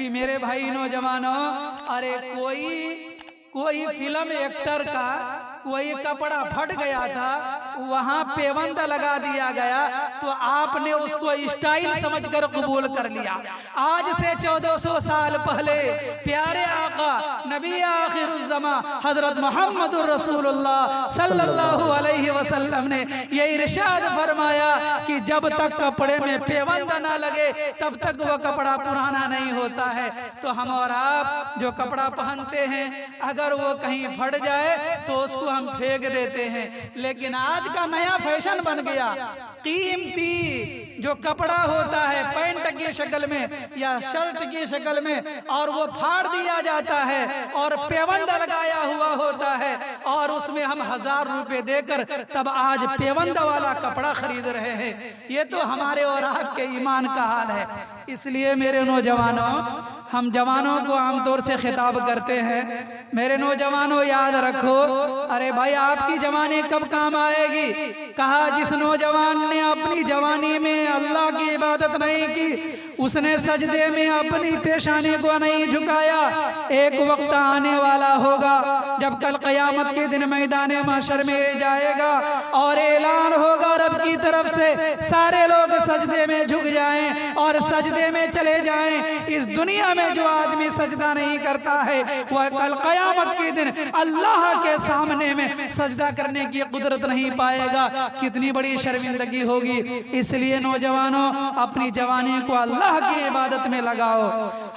कि मेरे भाई नौजवानों, अरे कोई फिल्म एक्टर का कोई कपड़ा फट गया था, वहां पेबंद लगा दिया गया, तो आपने उसको स्टाइल समझकर कबूल कर लिया। आज से 1400 साल पहले प्यारे आका नबी आखिरुज़्ज़मा हजरत मोहम्मद रसूलुल्लाह सल्लल्लाहु अलैहि वसल्लम ने ये इरशाद फरमाया कि जब तक कपड़े में पेबंद ना लगे तब तक वह कपड़ा पुराना नहीं होता है। तो हम और आप जो कपड़ा पहनते हैं, अगर वो कहीं फट जाए तो उसको हम फेंक देते हैं। लेकिन आज का नया फैशन बन गया, कीमती जो कपड़ा होता है पैंट की शक्ल में या शर्ट की शक्ल में, और वो फाड़ दिया जाता है और पेबंद लगाया हुआ होता है, और उसमें हम 1000 रुपए देकर तब आज पेबंद वाला कपड़ा खरीद रहे हैं। ये तो हमारे और आपके ईमान का हाल है। इसलिए मेरे नौजवानों, हम जवानों को आमतौर से खिताब करते हैं, मेरे नौजवानों याद रखो, अरे भाई आपकी जवानी कब काम आएगी? कहा जिस नौजवान ने अपनी जवानी में अल्लाह की इबादत नहीं की, उसने सजदे में अपनी पेशानी को नहीं झुकाया, एक वक्त आने वाला होगा जब कल क़यामत के दिन मैदान महशर में जाएगा और ऐलान होगा रब की तरफ से, सारे लोग सजदे में झुक जाएं और सजदे में चले जाएं। इस दुनिया में जो आदमी सजदा नहीं करता है, वह कल क़यामत के दिन अल्लाह के सामने में सजदा करने की कुदरत नहीं पाएगा। कितनी बड़ी शर्मिंदगी होगी। इसलिए नौजवानों, अपनी जवानी को अल्लाह की इबादत में लगाओ।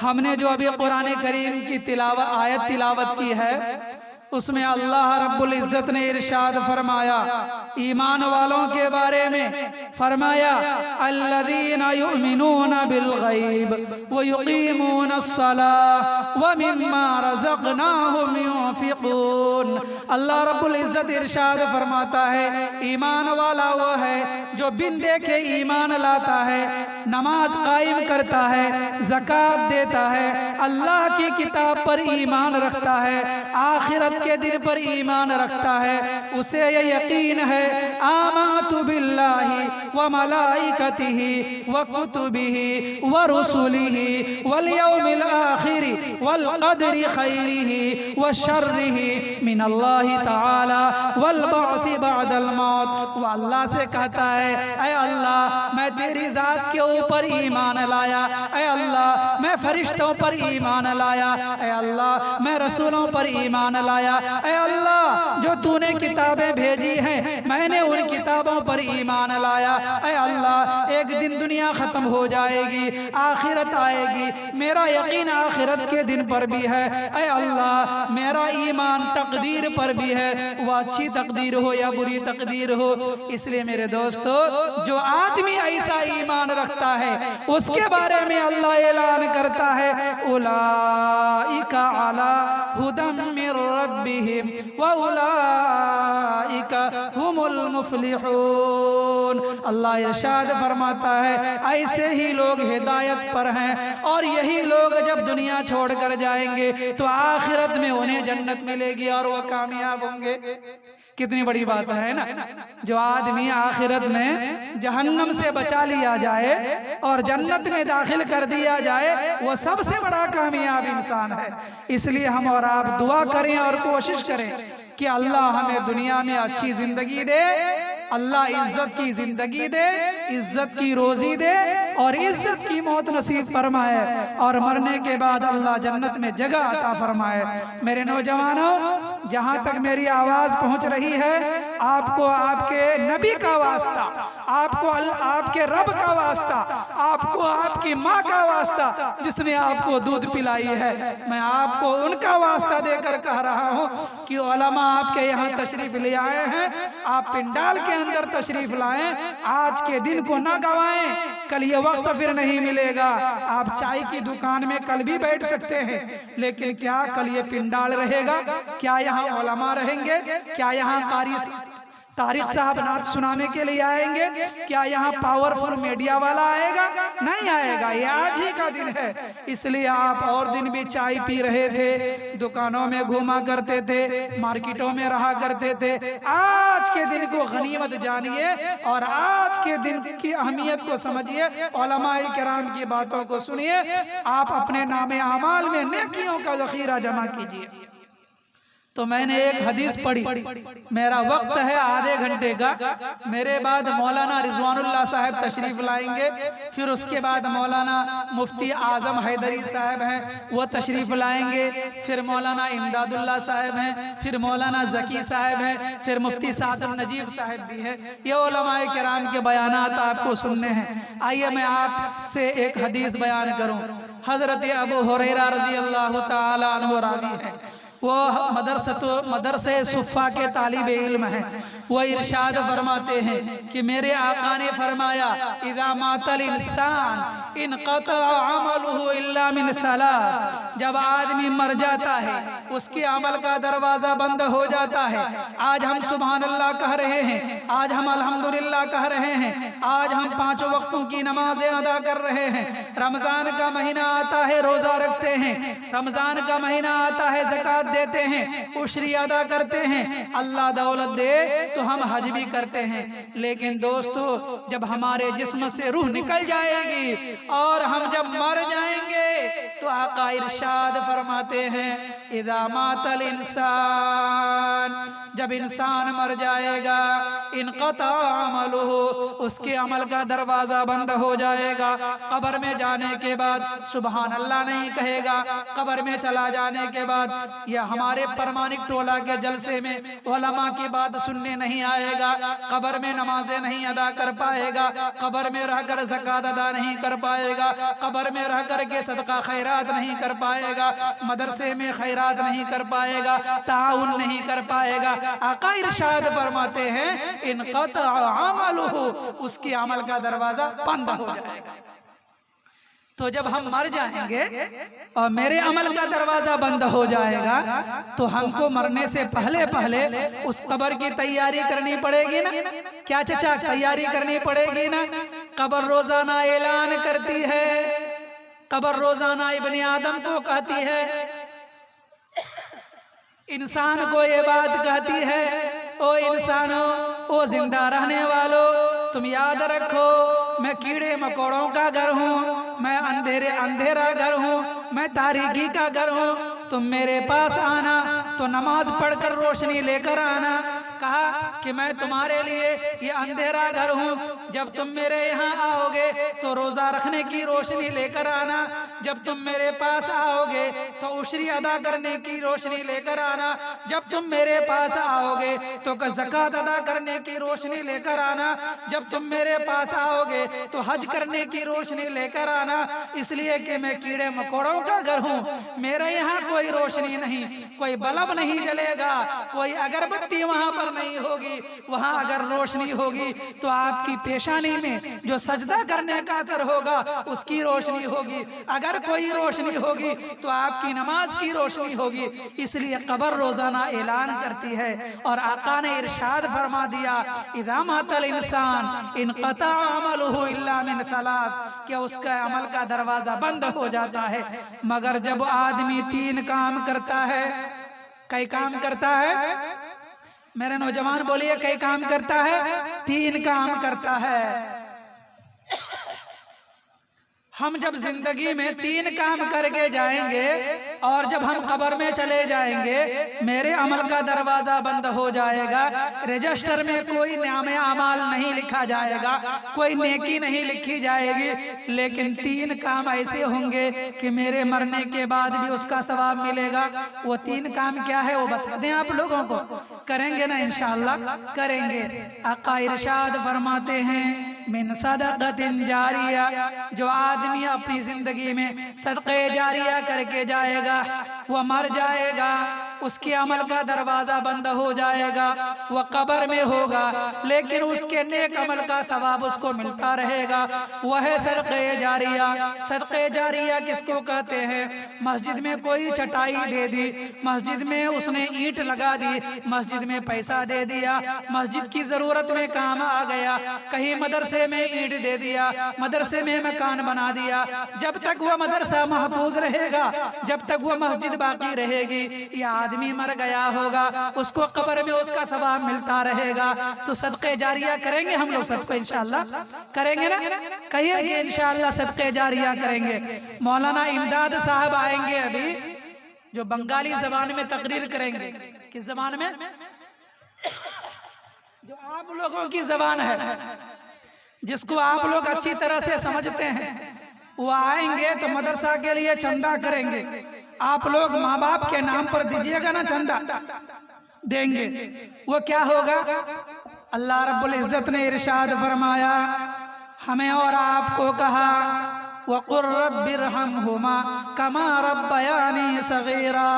हमने जो अभी कुरान करीम की आयत तिलावत की है, उसमें अल्लाह रब्बुल इज्जत ने इरशाद फरमाया ईमान वालों के बारे में, फरमाया अल्लज़ीना युमिनूना बिल गैब व युकीमूना अस्सलाह व मिम्मा रज़क़नाहुम युनफ़िक़ून। अल्लाह रब्बुल इज्जत इरशाद फरमाता है, ईमान वाला वो है जो बिन देखे ईमान लाता है, नमाज कायम करता है, ज़कात देता है, अल्लाह की किताब पर ईमान रखता है, आखिरत के दिन पर ईमान रखता है। उसे ये यकीन है आमन्तु बिल्लाहि व मलाइकतिहि व कुतुबिहि व रुसुलिहि वल यौमिल आखिर वल क़द्रि खैरिहि व शर्रिहि मिनल्लाहि तआला वल बअ्थ बअदल मौत। वो अल्लाह से कहता है, ऐ अल्लाह मैं तेरी ज़ात के ऊपर ईमान लाया, ऐ अल्लाह मैं फरिश्तों पर ईमान लाया, ऐ अल्लाह मैं रसूलों पर ईमान लाया, ऐ अल्लाह जो तूने किताबें भेजी हैं मैंने उन किताबों पर ईमान लाया, ऐ अल्लाह एक दिन दुनिया खत्म हो जाएगी, आखिरत आएगी, मेरा यकीन आखिरत के दिन पर भी है, ऐ अल्लाह मेरा ईमान तकदीर पर भी है, वह अच्छी तकदीर हो या बुरी तकदीर हो। इसलिए मेरे दोस्तों, जो आदमी ऐसा ईमान रखता है उसके बारे में अल्लाह ऐलान करता है उलाइका अला हुदम मिर रब्बिहिम व उलाइका हुमुल मुफ्लिहून। अल्लाह इरशाद फरमाता है, ऐसे ही लोग हिदायत पर हैं और यही लोग जब दुनिया छोड़कर जाएंगे तो आखिरत में उन्हें जन्नत मिलेगी और वह कामयाब होंगे। कितनी बड़ी बात है ना। जो आदमी आखिरत में जहन्नम से बचा लिया जाए और जन्नत में दाखिल कर दिया जाए, वो सबसे बड़ा कामयाब इंसान है। इसलिए हम और आप दुआ करें और कोशिश करें कि अल्लाह हमें दुनिया में अच्छी जिंदगी दे, अल्लाह इज्जत की जिंदगी दे, इज्जत की रोजी दे और इज्जत की मौत नसीब फरमाए और मरने के बाद अल्लाह जन्नत में जगह अता फरमाए। मेरे नौजवानों, जहाँ तक मेरी आवाज पहुँच रही है, आपको आपके नबी का वास्ता, आपको आपके रब का वास्ता, आपको आपकी माँ का वास्ता जिसने आपको दूध पिलाई है, मैं आपको उनका वास्ता देकर कह रहा हूँ कि उलमा आपके यहाँ तशरीफ ले आए हैं, आप पिंडाल के अंदर तशरीफ लाएं। आज के दिन को ना गवाएं, कल ये वक्त फिर नहीं मिलेगा। आप चाय की दुकान में कल भी बैठ सकते हैं, लेकिन क्या कल ये पिंडाल रहेगा? क्या यहाँ उलमा रहेंगे? क्या यहाँ तारिक साहब नात सुनाने के लिए आएंगे? क्या यहाँ पावरफुल मीडिया वाला आएगा? नहीं आएगा। ये आज ही का दिन है, इसलिए आप और दिन भी चाय पी रहे थे, दुकानों में घूमा करते थे, मार्केटों में रहा करते थे। आज के दिन को गनीमत जानिए और आज के दिन की अहमियत को समझिए, उलमाए किराम की बातों को सुनिए, आप अपने नामे आमाल में नेकियों का ज़ख़ीरा जमा कीजिए। तो मैंने एक हदीस पढ़ी, मेरा वक्त है आधे घंटे का, मेरे बाद मौलाना रिजवानुल्लाह साहब तशरीफ लाएंगे, फिर उसके बाद मौलाना मुफ्ती आजम हैदरी साहब हैं वो तशरीफ लाएंगे, फिर मौलाना इमदादुल्लाह साहब हैं, फिर मौलाना ज़की साहब हैं, फिर मुफ्ती सादुल नजीब साहब भी हैं। ये उलमाए किराम के बयानात आपको सुनने हैं। आइए मैं आपसे एक हदीस बयान करूँ। हज़रत अबू हुरैरा रज़ी अल्लाह तआला अन्हु रावी है, वो मदरसे सुफ़ा के तालिब इल्म हैं। वो इरशाद फरमाते हैं कि मेरे आका ने फरमाया, इज़ा मातल इंसान इनक़ता अमलुहु इल्ला मिन सलास, जब आदमी मर जाता है उसके अमल का दरवाज़ा बंद हो जाता है। आज हम सुभान अल्लाह कह रहे हैं, आज हम अल्हम्दुलिल्लाह कह रहे हैं, आज हम 5 वक्तों की नमाजें अदा कर रहे हैं, रमज़ान का महीना आता है रोज़ा रखते हैं, रमज़ान का महीना आता है ज़कात देते हैं, उश्री अदा करते हैं, अल्लाह दौलत दे तो हम हज भी करते हैं। लेकिन दोस्तों, जब हमारे जिस्म से रूह निकल जाएगी और हम जब मर जाएंगे तो आका इरशाद फरमाते हैं, इज़ा मातल इंसान, जब इंसान मर जाएगा, इनक़ता अमलुहु, उसके अमल का दरवाज़ा बंद हो जाएगा। कब्र में जाने के बाद सुभान अल्लाह नहीं कहेगा, कब्र में चला जाने के बाद या हमारे परमानिक टोला के जलसे में उलमा की बात सुनने नहीं आएगा, कब्र में नमाजें नहीं अदा कर पाएगा, कब्र में रहकर ज़कात अदा नहीं कर पाएगा, कब्र में रह कर के सदका खैरात नहीं कर पाएगा, मदरसे में खैरात नहीं कर पाएगा, ताउन नहीं कर पाएगा। आका इरशाद फरमाते हैं, इनक़ता अमलुहु, उसके अमल का दरवाजा बंद हो जाएगा। तो जब हम मर जाएंगे और मेरे अमल का दरवाजा बंद हो जाएगा तो हमको मरने से पहले पहले उस कब्र की तैयारी करनी पड़ेगी ना। क्या चचा, तैयारी करनी पड़ेगी ना। कब्र रोजाना ऐलान करती है, कब्र रोजाना इब्ने आदम को कहती है, इंसान को ये बात कहती है, ओ इंसानों, ओ जिंदा रहने वालों, तुम याद रखो मैं कीड़े मकोड़ों का घर हूँ, मैं अंधेरा घर हूँ, मैं तारीकी का घर हूँ। तुम मेरे पास आना तो नमाज पढ़कर रोशनी लेकर आना। कहा कि मैं तुम्हारे लिए ये अंधेरा घर हूँ, जब तुम मेरे यहाँ आओगे तो रोजा रखने की रोशनी लेकर आना, जब तुम मेरे पास आओगे तो उश्री अदा करने की रोशनी लेकर आना, जब तुम मेरे पास आओगे तो ज़कात अदा करने की रोशनी लेकर आना, जब तुम मेरे पास आओगे तो हज करने की रोशनी लेकर आना। इसलिए कि मैं कीड़े मकोड़ों का घर हूँ, मेरे यहाँ कोई रोशनी नहीं, कोई बल्ब नहीं जलेगा, कोई अगरबत्ती वहाँ पर नहीं होगी। वहाँ अगर रोशनी होगी तो आपकी पेशानी में जो सजदा करने का असर होगा उसकी रोशनी होगी, अगर कोई रोशनी होगी तो आपकी नमाज की रोशनी होगी। इसलिए कब्र रोजाना ऐलान करती है और आका ने इरशाद फरमा दिया, इज़ा मातल इंसान इनक़ता अमलुहु इल्ला मिन सलास, कि उसका अमल का दरवाजा बंद हो जाता है। मगर जब आदमी 3 काम करता है, कई काम करता है मेरे नौजवान बोलिए, कई काम करता है? 3 काम करता है। हम जब जिंदगी में 3 काम करके जाएंगे और जब हम कब्र में चले जाएंगे मेरे अमल का दरवाजा बंद हो जाएगा, रजिस्टर में कोई नामे अमाल नहीं लिखा जाएगा, कोई नेकी नहीं लिखी जाएगी। लेकिन 3 काम ऐसे होंगे कि मेरे मरने के बाद भी उसका सवाब मिलेगा। वो 3 काम क्या है वो बता दें आप लोगों को, करेंगे ना? इंशाअल्लाह करेंगे। आका इरशाद फरमाते हैं, मिन सदक़तिन जारिया, जो आदमी अपनी जिंदगी में सदक़े जारिया करके जाएगा वो मर जाएगा उसके अमल का दरवाज़ा बंद हो जाएगा, वह कब्र में होगा, लेकिन उसके नेक अमल का सवाब उसको मिलता रहेगा। वह है सदक़े जारिया। सदक़े जारिया किसको कहते हैं? मस्जिद में कोई चटाई दे दी, मस्जिद में उसने ईंट लगा दी, मस्जिद में पैसा दे दिया, मस्जिद की ज़रूरत में काम आ गया, कहीं मदरसे में ईंट दे दिया, मदरसे में मकान बना दिया। जब तक वह मदरसा महफूज रहेगा, जब तक वह मस्जिद बाकी रहेगी, यह आदमी मर गया होगा, उसको कब्र में उसका सवाब मिलता रहेगा। तो सदक़े जारिया करेंगे हम लोग सबको इंशाअल्लाह, करेंगे ना? कहिए कि इंशाअल्लाह सदक़े जारिया करेंगे। मौलाना इमदाद साहब आएंगे अभी, जो बंगाली जबान में तकरीर करेंगे। किस जबान में? जो आप लोगों की जबान है, जिसको आप लोग अच्छी तरह से समझते हैं। वो आएंगे तो मदरसा के लिए चंदा करेंगे। आप लोग माँ बाप के नाम पर दीजिएगा ना, चंदा देंगे। वो क्या होगा? अल्लाह रब्बुल इज्जत ने इरशाद फरमाया, हमें और आपको कहा, वक़ुर रब्बिरहमहुमा कमा रब्बयानी सगीरा।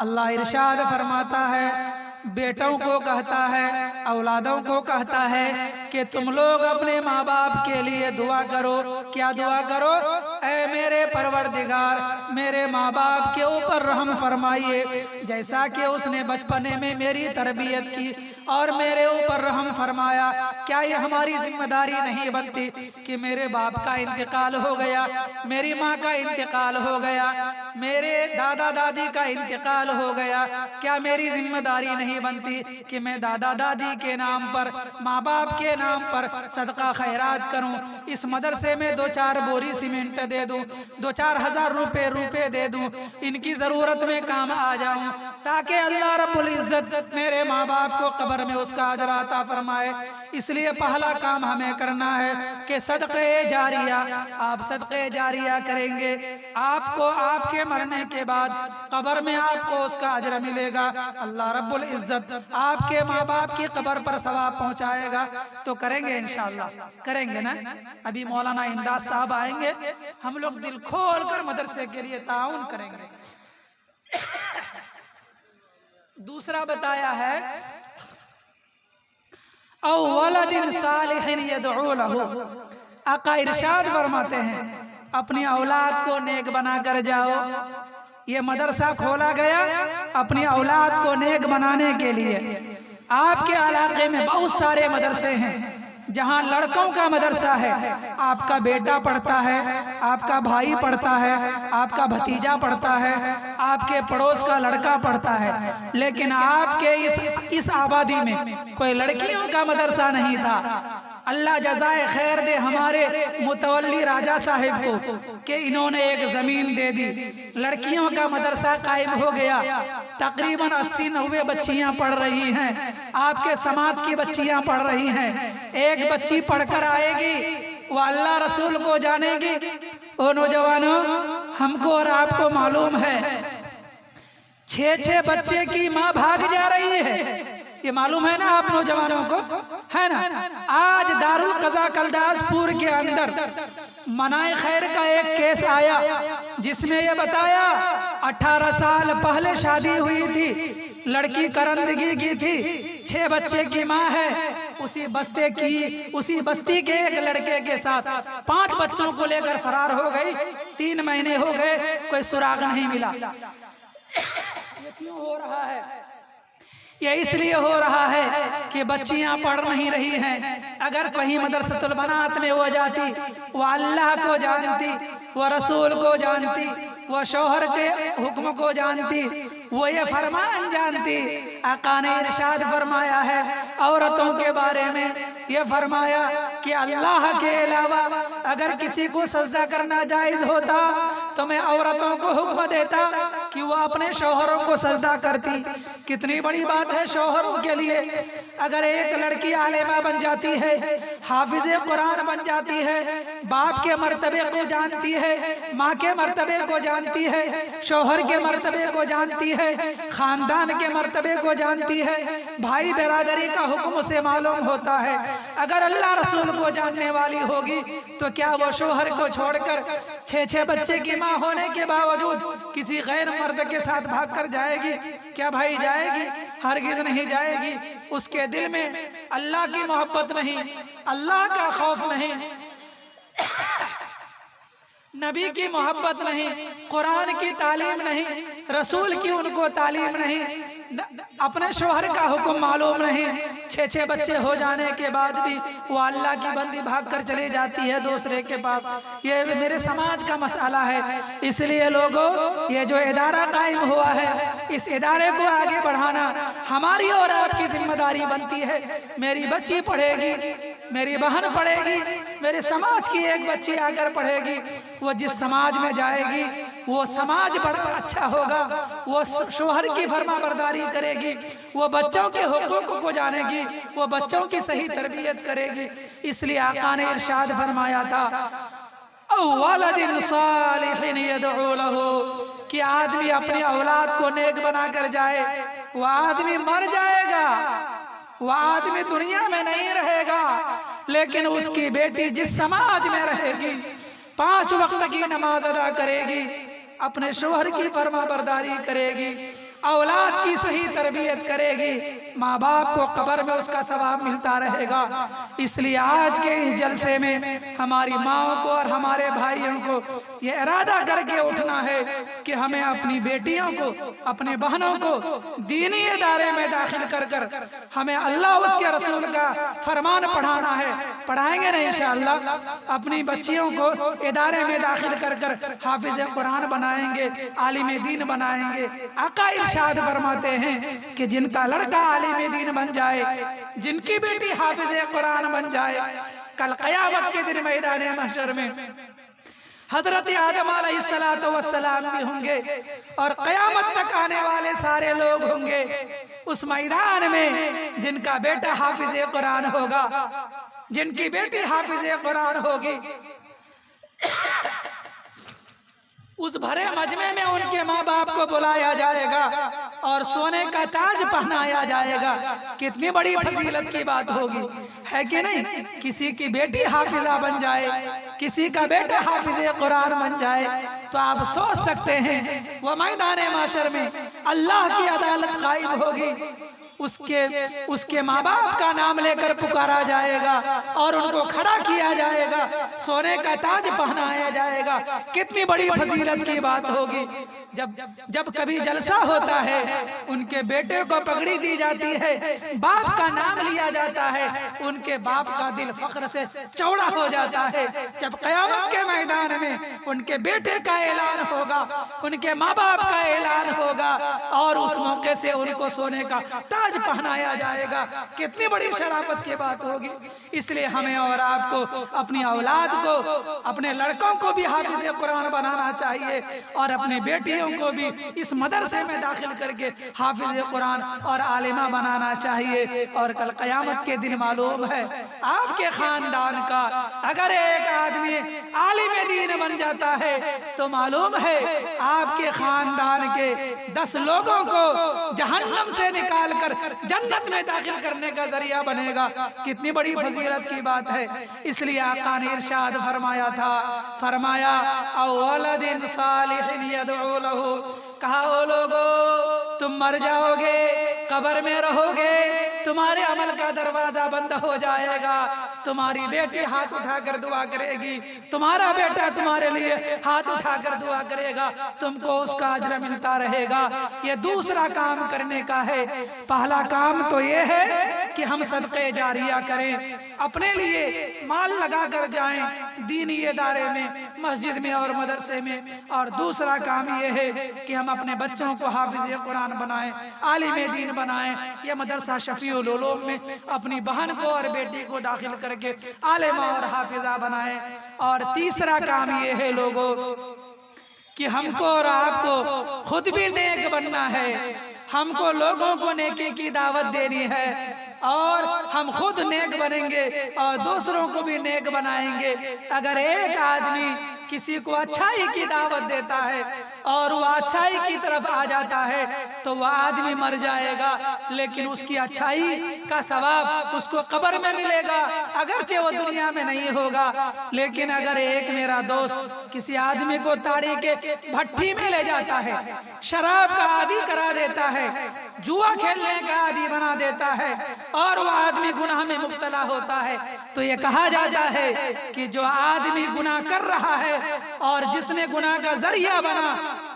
अल्लाह इरशाद फरमाता है, बेटों को कहता है, औलादों को कहता है कि तुम लोग अपने माँ बाप के लिए दुआ करो। क्या दुआ करो? ऐ मेरे परवरदिगार, मेरे माँ बाप के ऊपर रहम फरमाइए, जैसा कि उसने बचपने में मेरी तरबियत की और मेरे ऊपर रहम फरमाया। क्या ये हमारी जिम्मेदारी नहीं बनती कि मेरे बाप का इंतकाल हो गया, मेरी माँ का इंतकाल हो गया, मेरे दादा दादी का इंतकाल हो गया, क्या मेरी जिम्मेदारी नहीं बनती कि मैं दादा दादी के नाम पर, माँ बाप के नाम पर सदका खैरात करूं? इस मदरसे में 2-4 बोरी सीमेंट दे दूं, 2-4 हज़ार रुपए दे दूं, इनकी जरूरत में काम आ जाऊं, ताकि अल्लाह रब्बुल इज्जत मेरे माँ बाप को कब्र में उसका अजर अता फरमाए। इसलिए पहला काम हमें करना है कि सदक़े जारिया। आप सदक़े जारिया करेंगे, आपको आपके मरने के बाद कब्र में आपको उसका अजर मिलेगा। अल्लाह रब्बुल इज्जत आपके माँ बाप की कब्र पर सवाब पहुंचाएगा। तो करेंगे इंशाअल्लाह, करेंगे ना? अभी मौलाना इमदाद साहब आएंगे, हम लोग दिल खोल कर मदरसे के लिए ताउन करेंगे। दूसरा बताया है, औ वलदिन सालिहिन यदऊ लहू। आका इरशाद फरमाते हैं, अपनी औलाद को नेक बना कर जाओ। ये मदरसा खोला गया अपनी औलाद को नेक बनाने के लिए। आपके इलाके में बहुत सारे मदरसे हैं जहाँ लड़कों का मदरसा है, आपका बेटा पढ़ता है, आपका भाई पढ़ता है, आपका भतीजा पढ़ता है, आपके पड़ोस का लड़का पढ़ता है, लेकिन आपके इस आबादी में कोई लड़कियों का मदरसा नहीं था। अल्लाह जज़ाए खैर दे हमारे मुतवल्ली राजा साहिब को कि इन्होंने एक ज़मीन दे दी, लड़कियों का मदरसा कायम हो गया। तकरीबन 80-90 बच्चियां पढ़ रही हैं, आपके समाज की बच्चियां पढ़ रही हैं। एक बच्ची पढ़कर आएगी, वो अल्लाह रसूल को जानेगी। ओ नौजवानों, हमको और आपको मालूम है 6-6 बच्चे की माँ भाग जा रही है, ये मालूम है ना आप नौजवानों को, है ना? आज दारुल कज़ा कलदासपुर के अंदर मनाए खैर का एक केस आया, जिसमें ये बताया 18 साल पहले शादी हुई थी, लड़की करंदगी की थी, 6 बच्चे की माँ है, उसी बस्ती के एक लड़के के साथ 5 बच्चों को लेकर फरार हो गई। 3 महीने हो गए, कोई सुराग नहीं मिला। ये क्यों हो रहा है? ये इसलिए हो रहा है कि बच्चियां पढ़ नहीं रही हैं। अगर कहीं मदरसतुल बनात में वो जाती, वो अल्लाह को जानती, वो रसूल को जानती, वो शौहर के हुक्म को जानती, वो ये फरमान जानती। आका ने इरशाद फरमाया है औरतों के बारे में, ये फरमाया कि अल्लाह के अलावा अगर किसी को सजदा करना जायज होता तो मैं औरतों को हुक्म देता कि वो अपने शौहरों को सजदा करती। कितनी बड़ी बात है शौहरों के लिए। अगर एक लड़की आलिमा बन जाती है, हाफिज़े कुरान बन जाती है, बाप के मर्तबे को जानती है, माँ के मर्तबे को जानती है, शौहर के मर्तबे को जानती है, खानदान के मर्तबे को जानती है, भाई बिरादरी का हुक्म उसे मालूम होता है। अगर अल्लाह रसूल को जानने वाली होगी तो क्या वो शोहर को छोड़कर 6-6 बच्चे की माँ होने के बावजूद किसी गैर मर्द के साथ भागकर जाएगी? क्या भाई जाएगी? हरगिज नहीं जाएगी। उसके दिल में अल्लाह की मोहब्बत नहीं, अल्लाह का खौफ नहीं, नबी की मोहब्बत नहीं, कुरान की तालीम नहीं, रसूल की उनको तालीम नहीं, अपने शोहर का हुक्म मालूम नहीं। 6-6 बच्चे हो जाने के बाद भी वो अल्लाह की बंदी भागकर चली जाती है दूसरे के पास। ये मेरे समाज का मसाला है। इसलिए लोगों, ये जो इदारा कायम हुआ है, इस इदारे को आगे बढ़ाना हमारी और आपकी जिम्मेदारी बनती है। मेरी बच्ची पढ़ेगी, मेरी बहन पढ़ेगी, मेरे समाज की एक बच्ची आकर पढ़ेगी, वो जिस समाज में जाएगी वो समाज बड़ा अच्छा होगा। वो शोहर की फरमाबरदारी करेगी, वो बच्चों के हुकूक को जानेगी, वो बच्चों की सही तरबियत करेगी। इसलिए आका ने इरशाद फरमाया था, औवलदिन सालिहिन यदउ लहू, कि आदमी अपनी औलाद को नेक बनाकर जाए। वह आदमी मर जाएगा, वह आदमी दुनिया में नहीं रहेगा, लेकिन उसकी बेटी जिस समाज में रहेगी, 5 वक्त की नमाज अदा करेगी, अपने शोहर की फरमाबरदारी करेगी, औलाद की सही तरबियत करेगी, माँ बाप को कब्र में उसका सवाब मिलता रहेगा। इसलिए आज के इस जलसे में हमारी माँओं को और हमारे भाइयों को ये इरादा करके उठना है कि हमें अपनी बेटियों को, अपने बहनों को दीनी इदारे में दाखिल कर कर हमें अल्लाह उसके रसूल का फरमान पढ़ाना है। पढ़ाएंगे ना इंशाअल्लाह। अपनी बच्चियों को इदारे में दाखिल कर कर हाफिज कुरान बनाएंगे, आलिम दीन बनाएंगे। आका इरशाद फरमाते हैं कि जिनका लड़का आलिम दीन बन जाए, जिनकी बेटी हाफिज कुरान बन जाए, कल क़यामत के दिन मैदान महशर में हजरत आदम अलैहिस्सलातु वस्सलाम भी होंगे और क़यामत तक आने वाले सारे लोग होंगे। उस मैदान में जिनका बेटा हाफिज कुरान होगा, जिनकी बेटी हाफिज कुरान होगी, उस भरे मजमे में उनके माँ बाप को बुलाया जाएगा और सोने का ताज पहनाया जाएगा। कितनी बड़ी फजीलत की बात होगी, है कि नहीं? किसी की बेटी हाफिजा बन जाए, किसी का बेटा हाफिज कुरान बन जाए, तो आप सोच सकते हैं वो मैदान माशर में अल्लाह की अदालत कायम होगी। उसके माँ बाप का नाम लेकर पुकारा जाएगा और उनको खड़ा किया जाएगा, सोने का ताज पहनाया जाएगा। कितनी बड़ी फजीलत की बात होगी। जब कभी जलसा होता है, उनके बेटे को पगड़ी दी जाती है, बाप का नाम लिया जाता है, उनके बाप का दिल फख्र से चौड़ा हो जाता है। जब क़यामत के मैदान में उनके बेटे का ऐलान होगा, उनके माँ बाप का ऐलान होगा और उस मौके से उनको सोने का ताज पहनाया जाएगा। कितनी बड़ी शराफत की बात होगी। इसलिए हमें और आपको अपनी औलाद को, अपने लड़कों को भी हाफिज कुरान बनाना चाहिए और अपनी बेटियों को भी इस मदरसे में दाखिल करके हाफिज कुरान और आलिमा बनाना चाहिए। और कल क़यामत के दिन मालूम है, आपके खानदान का अगर एक आदमी आलिम दीन बन जाता है तो मालूम है आपके खानदान के 10 लोगों को जहन्नम से निकाल कर जन्नत में दाखिल करने का जरिया बनेगा। कितनी बड़ी फजीलत की बात है। इसलिए आका ने इरशाद फरमाया था, फरमाया औवलदिन सालिहिन यदउ लहू, कहा ओ लोगो तुम मर जाओगे, कब्र में रहोगे, तुम्हारे अमल का दरवाजा बंद हो जाएगा, तुम्हारी बेटी हाथ उठाकर दुआ करेगी, तुम्हारा बेटा तुम्हारे लिए हाथ उठाकर दुआ करेगा, तुमको उसका अजर मिलता रहेगा। ये दूसरा काम करने का है। पहला काम तो ये है कि हम सदक़े जारिया करें, अपने लिए माल लगा कर जाएं दीनी इदारे में, मस्जिद में और मदरसे में। और दूसरा काम ये है कि हम अपने बच्चों को हाफिज कुरान बनाएं, आलिम दीन बनाएं, या मदरसा शफीउल उलूम में अपनी बहन को और बेटी को दाखिल करके आलिमा और हाफिजा बनाएं। और तीसरा काम ये है लोगों कि हमको और आपको खुद भी नेक बनना है, हमको लोगों को नेकी की दावत देनी है और हम खुद नेक बनेंगे और दूसरों को भी नेक बनाएंगे। अगर एक आदमी किसी को अच्छाई की दावत देता है और वह अच्छाई की तरफ आ जाता है तो वह आदमी मर जाएगा, लेकिन उसकी अच्छाई का सवाब उसको कब्र में मिलेगा, अगरचे वो दुनिया में नहीं होगा। लेकिन अगर एक मेरा दोस्त किसी आदमी को ताड़ी के भट्टी में ले जाता है, शराब का आदी करा देता है, जुआ खेलने का आदी बना देता है और वह आदमी गुनाह में मुब्तला होता है, तो ये कहा जाता है कि जो आदमी गुनाह कर रहा है और जिसने गुनाह का जरिया बना,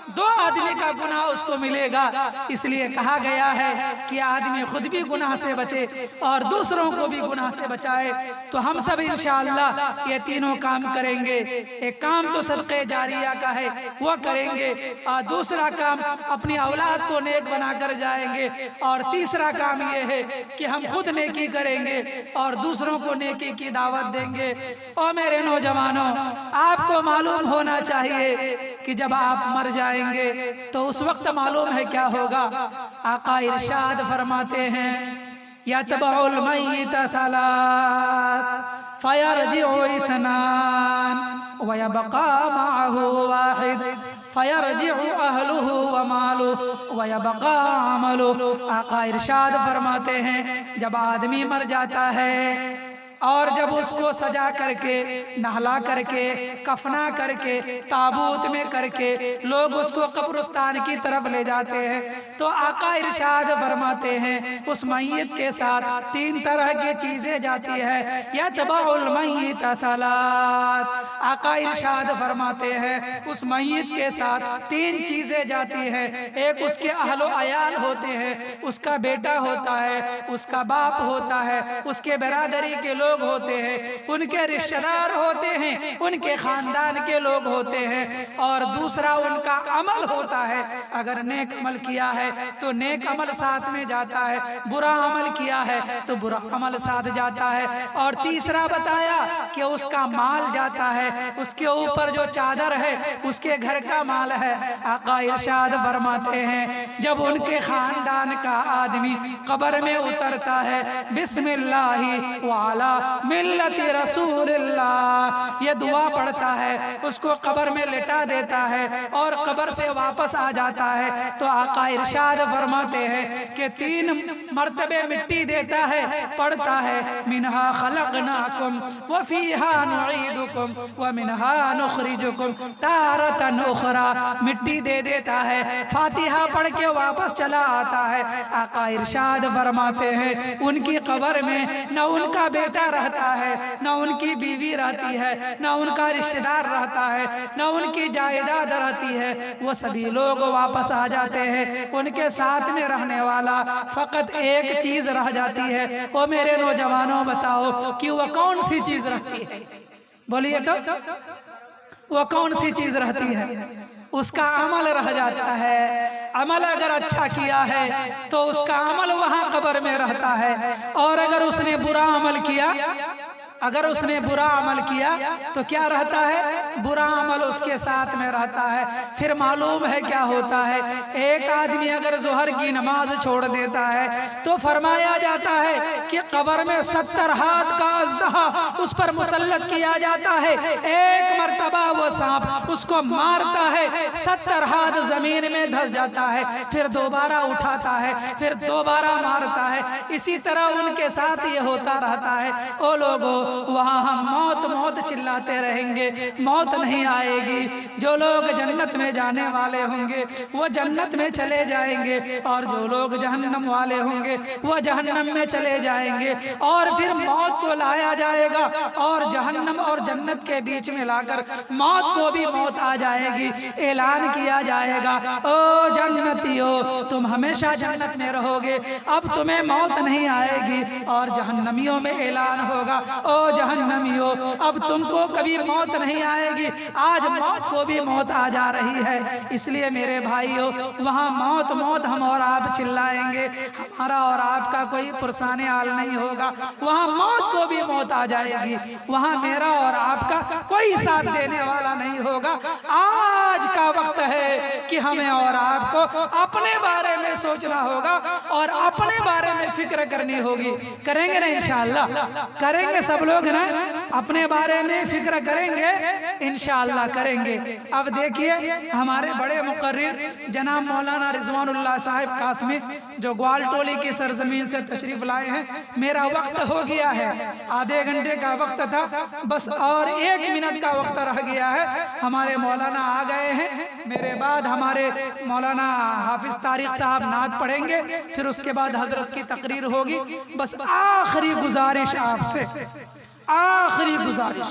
दो आदमी का गुनाह उसको मिलेगा। इसलिए कहा गया है कि आदमी खुद भी गुनाह से बचे और दूसरों को भी गुनाह से बचाए। तो हम सब इंशाअल्लाह ये तीनों काम करेंगे। एक काम तो सदक़े जारिया का है, वो करेंगे, और दूसरा काम अपनी औलाद को नेक बनाकर जाएंगे, और तीसरा काम ये है कि हम खुद नेकी करेंगे और दूसरों को नेकी की दावत देंगे। और मेरे नौजवानों, आपको मालूम होना चाहिए कि जब आप मर जाएंगे तो उस वक्त मालूम है क्या होगा। आका इरशाद फरमाते हैं, यतबउल मय्यित सलात फयरजिउ इत्नान व यबका मअहु वाहिद फयरजिउ अहलुहु व मालुहु व यबका अमलुहु। आका इरशाद फरमाते हैं, जब आदमी मर जाता है और जब उसको सजा करके, नहला करके, कफना करके, ताबूत में करके लोग उसको कब्रिस्तान की तरफ ले जाते हैं, तो आका इरशाद फरमाते हैं उस मैयत के साथ तीन तरह की चीजें जाती है। यतबउल मय्यित सलात, आका इरशाद फरमाते हैं उस मैयत के साथ तीन चीजें जाती है। एक उसके अहलो अयाल होते हैं, उसका बेटा होता है, उसका बाप होता है, उसके बरादरी के लोग होते हैं, उनके रिश्तेदार होते हैं, उनके खानदान के लोग होते हैं, और दूसरा उनका अमल होता है। अगर नेक अमल किया है तो नेक अमल साथ में जाता है, बुरा अमल किया है तो बुरा अमल साथ जाता है, और तीसरा बताया कि उसका माल जाता है, उसके ऊपर जो चादर है उसके घर का माल है। आका इरशाद फरमाते हैं जब उनके खानदान का आदमी कब्र में उतरता है, बिस्मिल्लाहि व अला मिल्लति रसूलिल्लाह ये दुआ पढ़ता है, उसको कब्र में लेटा देता है और कब्र से वापस आ जाता है, तो आका इरशाद फरमाते हैं कि 3 मर्तबे मिट्टी देता है, पढ़ता है मिनहा खलकनाकुम व फीहा नुईदुकुम व मिनहा नुखरिजुकुम तारतन उखरा, मिट्टी दे देता है, फातिहा पढ़ के वापस चला आता है। आका इरशाद फरमाते हैं उनकी कब्र में न उनका बेटा रहता है, न उनकी बीवी रहती है, न उनका रिश्तेदार रहता है, न उनकी जायदाद रहती है, वो सभी लोग वापस आ जाते हैं। उनके साथ में रहने वाला फकत एक चीज रह जाती है। वो मेरे नौजवानों बताओ कि वो कौन सी चीज रहती है? बोलिए तो वो कौन सी चीज रहती है? उसका अमल रह जाता है। अमल अगर अच्छा किया है तो उसका अमल वहां कब्र में रहता है, और अगर उसने बुरा अमल किया, अगर उसने बुरा अमल किया तो क्या रहता है? बुरा अमल उसके साथ में रहता है। फिर मालूम है क्या होता है? एक आदमी अगर जोहर की नमाज छोड़ देता है तो फरमाया जाता है कि कब्र में 70 हाथ का अजदहा उस पर मुसल्लत किया जाता है। एक मर्तबा वो सांप उसको मारता है, 70 हाथ जमीन में धंस जाता है, फिर दोबारा उठाता है, फिर दोबारा मारता है। इसी तरह उनके साथ ये होता रहता है। ओ लोगों, वहां हम मौत मौत चिल्लाते रहेंगे, मौत नहीं आएगी। जो लोग जन्नत में जाने वाले होंगे वो जन्नत में चले जाएंगे, और जो लोग जहन्नम वाले होंगे वो जहन्नम में चले जाएंगे। और फिर मौत को लाया जाएगा और जहन्नम और जन्नत के बीच में लाकर मौत को भी मौत आ जाएगी। ऐलान किया जाएगा, ओ जन्नतियो तुम हमेशा जन्नत में रहोगे, अब तुम्हें मौत नहीं आएगी। और जहन्नमियों में ऐलान होगा, ओ जहन्नमियो अब तुमको कभी मौत नहीं आएगी, आज मौत को भी मौत आ जा रही है। इसलिए मेरे भाइयों, वहाँ मौत मौत हम और आप चिल्लाएंगे, हमारा और आपका कोई पुरसाने हाल नहीं होगा। वहाँ मौत को भी मौत आ जाएगी, वहाँ मेरा और आपका कोई साथ देने वाला नहीं होगा। आज का वक्त है कि हमें और आपको अपने बारे में सोचना होगा और अपने बारे में फिक्र करनी होगी। करेंगे ना? इंशाअल्लाह करेंगे सब लोग ना। अपने बारे में फिक्र करेंगे, इंशाअल्लाह करेंगे। अब देखिए हमारे बड़े मुकर्रिर जनाब मौलाना रिजवानुल्लाह साहिब कासमी जो ग्वाल टोली की सरजमीन से तशरीफ लाए हैं। मेरा वक्त हो गया है, आधे घंटे का वक्त था, बस और 1 मिनट का वक्त रह गया है। हमारे मौलाना आ गए हैं, मेरे बाद हमारे मौलाना हाफिज तारिक साहब नात पढ़ेंगे, फिर उसके बाद हजरत की तकरीर होगी। बस आखिरी गुजारिश आपसे, आखिरी गुजारिश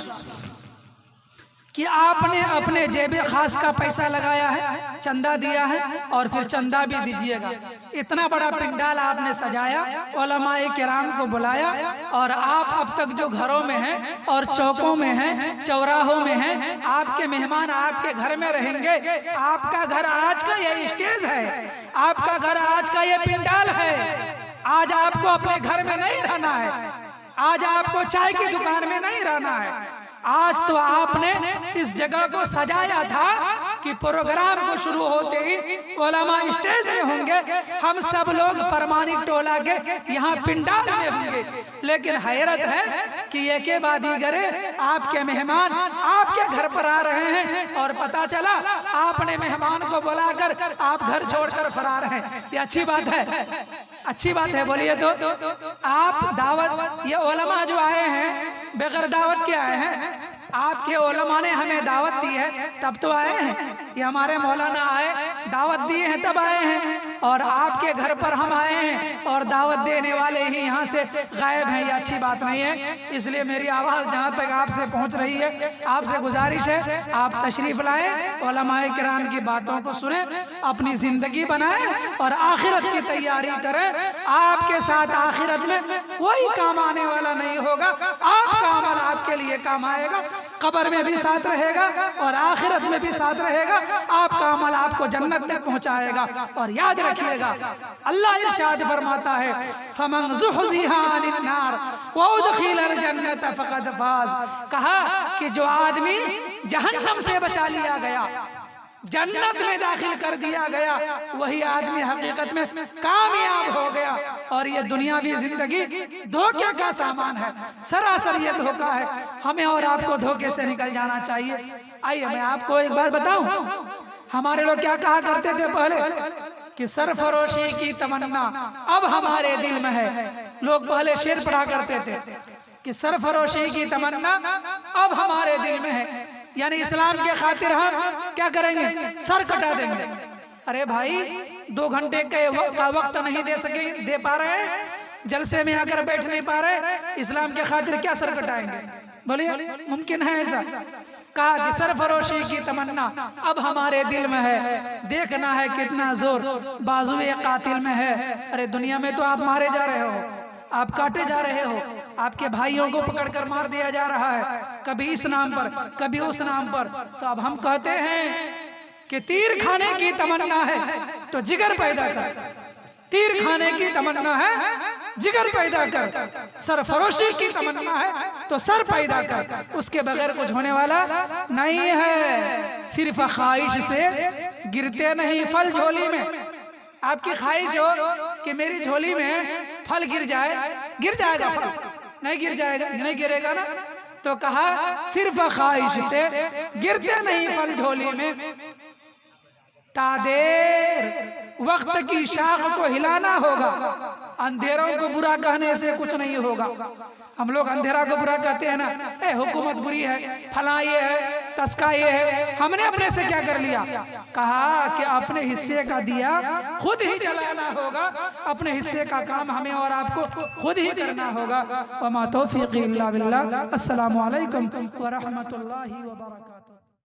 कि आपने अपने जेबे खास का पैसा लगाया है, चंदा दिया है, और फिर चंदा भी दीजिएगा। इतना बड़ा पंडाल आपने सजाया, उलमाए किराम को बुलाया, और आप अब तक जो घरों में हैं और चौकों में हैं, चौराहों में हैं, आपके मेहमान आपके घर में रहेंगे। आपका घर आज का ये स्टेज है, आपका घर आज का ये पंडाल है। आज आपको अपने घर में नहीं रहना है, आज आपको चाय की दुकान में नहीं रहना है। आज तो आपने इस जगह को सजाया था कि प्रोग्राम को शुरू होते ही उलमा स्टेज में होंगे, हम सब लोग परमानिक टोला के यहाँ पिंडाल में होंगे। लेकिन हैरत है कि ये के बाद दीगरे आपके मेहमान आपके घर पर आ रहे हैं, और पता चला आपने मेहमान को बुलाकर आप घर छोड़कर फरार हैं। ये अच्छी बात है, अच्छी बात है, बोलिए तो। आप दावत, ये उलमा जो आए हैं बगैर दावत के आए हैं, आपके उलमा ने हमें दावत दी है तब तो आए हैं। ये हमारे मौलाना आए, दावत दिए हैं तब आए हैं, और आपके घर पर हम आए हैं और दावत देने वाले ही यहाँ से गायब हैं। ये अच्छी बात नहीं है। इसलिए मेरी आवाज़ जहाँ तक आपसे पहुँच रही है, आपसे गुजारिश है आप तशरीफ़ लाएँ, उलमाए किराम की बातों को सुने, अपनी ज़िंदगी बनाएं और आखिरत की तैयारी करें। आपके साथ आखिरत में कोई काम आने वाला नहीं होगा, आपका अमल आपके लिए काम आएगा, कब्र में भी साथ रहेगा और आखिरत में भी साथ रहेगा। आपका अमल आपको जन्नत तक पहुंचाएगा। और याद रखिएगा, अल्लाह इरशाद फरमाता है, फमन ज़ुहज़िहा अनिन नार व उदखिलल जन्नत फ़क़द फ़ाज़। कहा कि जो आदमी जहन्नम से बचा लिया गया, जन्नत में दाखिल कर दिया गया, वही आदमी हकीकत में कामयाब हो गया। और ये दुनियावी जिंदगी धोखे का सामान है, सरासर ये धोखा है। हमें और आपको धोखे से निकल जाना चाहिए। आइए मैं आपको एक बात बताऊं, हमारे लोग क्या कहा करते थे पहले कि सरफरोशी की तमन्ना अब हमारे दिल में है। लोग पहले शेर पढ़ा करते थे कि सरफरोशी की तमन्ना अब हमारे दिल में है, यानी इस्लाम के खातिर हम क्या करेंगे, सर कटा देंगे। अरे भाई 2 घंटे का वक्त नहीं दे पा रहे, जलसे में आकर बैठ नहीं पा रहे, इस्लाम के खातिर क्या सर कटाएंगे? बोलिए, मुमकिन है ऐसा? कहा कि सरफरोशी की तमन्ना अब हमारे दिल में है, देखना है कितना जोर बाजुए कातिल में है। अरे दुनिया में तो आप मारे जा रहे हो, आप काटे जा रहे हो, आपके भाइयों को पकड़कर मार दिया जा रहा है, कभी इस नाम पर कभी उस नाम पर। तो अब हम कहते हैं कि तीर खाने की तमन्ना है तो जिगर पैदा कर, तीर खाने की तमन्ना है जिगर पैदा कर, सरफरोशी की तमन्ना है तो सर पैदा कर, उसके बगैर कुछ होने वाला नहीं है। सिर्फ ख्वाहिश से गिरते नहीं फल झोली में। आपकी ख्वाहिश हो कि मेरी झोली में फल गिर जाए, गिर जाएगा फल, नहीं गिर जाएगा, नहीं गिरेगा ना। तो कहा सिर्फ ख्वाहिश से गिरते नहीं फल झोली में, तादेर वक्त की शाख को हिलाना होगा, अंधेरों को बुरा कहने से कुछ नहीं होगा। हम लोग अंधेरा को बुरा कहते हैं ना, ए हुकूमत बुरी है, फला ये है, तस्का ये है। हमने अपने से क्या कर लिया? कहा कि अपने हिस्से का दिया खुद ही जलाना होगा, अपने हिस्से का काम हमें और आपको खुद ही करना होगा। वमा तौफीक़ी इल्ला बिल्लाह। अस्सलामु अलैकुम व रहमतुल्लाहि व बरकातुहू।